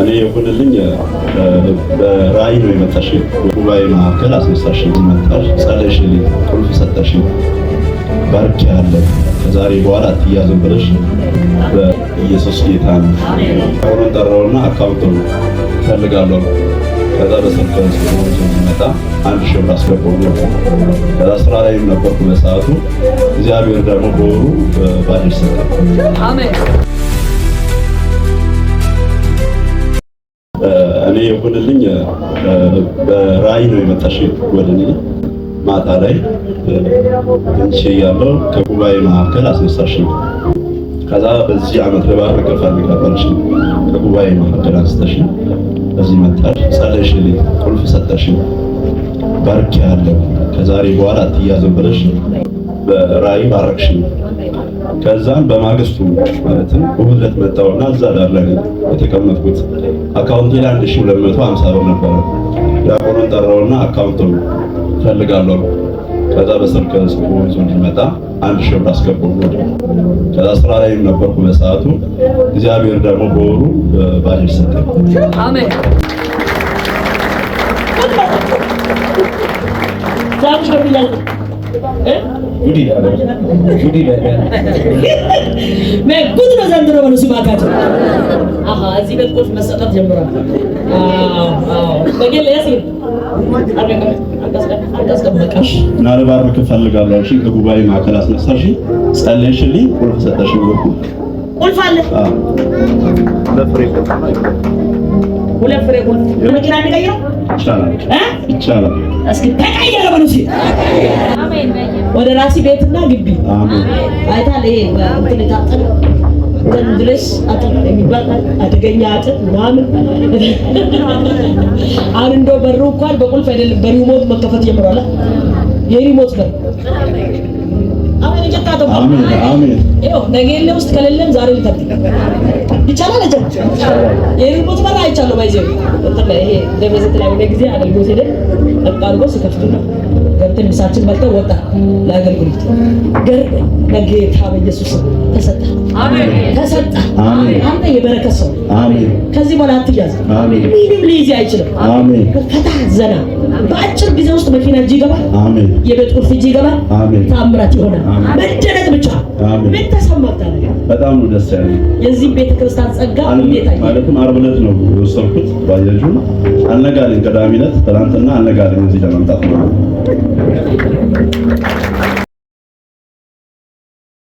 እኔ የሆነልኝ በራእይ ነው የመጣሽ። ጉባኤ መካከል አስነሳሽ፣ መጣሽ፣ ጸለይሽልኝ፣ ቁልፍ ሰጠሽ፣ ባርክ ያለ ከዛሬ በኋላ አትያዝም ብለሽ በኢየሱስ ጌታ ነው አሁን ጠራውና አካውንቱን ፈልጋለሁ። ከዛ በስልክ ሲመጣ 1000 ብር አስገባው። ከዛ ስራ ላይ ነበርኩ በሰዓቱ። እግዚአብሔር ደግሞ በወሩ ባዲስ ሰጠ። አሜን። እኔ የሆነልኝ በራእይ ነው የመጣሽ ወደ እኔ ማታ ላይ እንቺ ያለው ከጉባኤ መካከል አስነሳሽ። ከዛ በዚህ ዓመት ለባረከ ፈልጋለሽ ከጉባኤ መካከል አንስተሽ በዚህ መጣሽ፣ ጸለይሽልኝ፣ ቁልፍ ሰጠሽ፣ ባርክ ያለ ከዛሬ በኋላ አትያዝም ብለሽ በራእይ ባረክሽ። ከዛም በማግስቱ ማለትም እሁድ መጣውና እዛ ዳር ላይ የተቀመጥኩት አካውንቴ ላይ 1250 ብር ነበር። ያቆረን ጠራውና አካውንቱን ፈልጋለሁ። ከዛ በስልክ ጽፎ ይዞ እንዲመጣ 1000 ብር አስገባው። ከዛ ስራ ላይ ነበርኩ በሰዓቱ። እግዚአብሔር ደግሞ በወሩ ባዲስ ሰጠ። አሜን። ጉድ ነው ዘንድሮ በሉ ሲባካቸው። አሃ እዚህ ቤት ቁልፍ መሰጠት ጀምሯል። በጌል ያሲን አቀስቀበቃሽ እና ለባረክ ፈልጋለሁ። እሺ ከጉባኤ ማዕከል አስነሳሽ፣ ጸለይሽልኝ፣ ቁልፍ ሰጠሽ። ቁልፍ አለ። ሁለት ፍሬ ቁልፍ ለመኪና እንቀይረው ይቻላል። እስኪ ተቀየረ በሉ ሲ አሜን። ወደ ራሲ ቤትና ግቢ አሜን። አይታል ይሄ እንትን የታጠነ ድረስ አጥር የሚባል አደገኛ አጥር ምናምን አሁን እንደው በሩ እንኳን በቁልፍ አይደለም በሪሞት መከፈት ጀምሯል። የሪሞት ነው። አሜን አሜን። ይኸው ነገ ውስጥ ከሌለም ዛሬ ልከት ይቻላል። የሪሞት በር አይቻለሁ ባይዘው እንትን ይሄ ደበዘት ላይ ወደ ጊዜ አገልግሎት ሄደ አቃርጎ ሲከፍቱ ነው ገብተን ምሳችን በልተው ወጣ ለአገልግሎት ገር በጌታ በኢየሱስ ተሰጣ። አሜን ተሰጣ። አሜን። አንተ የበረከት ሰው አሜን። ከዚህ በኋላ አትያዝ። አሜን። ምንም ሊይዝ አይችልም። አሜን። ፈታ ዘና በአጭር ጊዜ ውስጥ መኪና እጅ ይገባል። አሜን። የቤት ቁልፍ እጅ ይገባል። አሜን። ታምራት ይሆናል። መደነቅ ብቻ አሜን። ምን ተሰማታለ? በጣም ነው ደስ ያለኝ። የዚህ ቤተክርስቲያን ጸጋ እንዴት አይ ማለትም ዓርብ ዕለት ነው የወሰድኩት። ባያጁ አልነጋልኝ፣ ቅዳሜ ዕለት ትናንትና አልነጋልኝ እዚህ ለመምጣት ነው።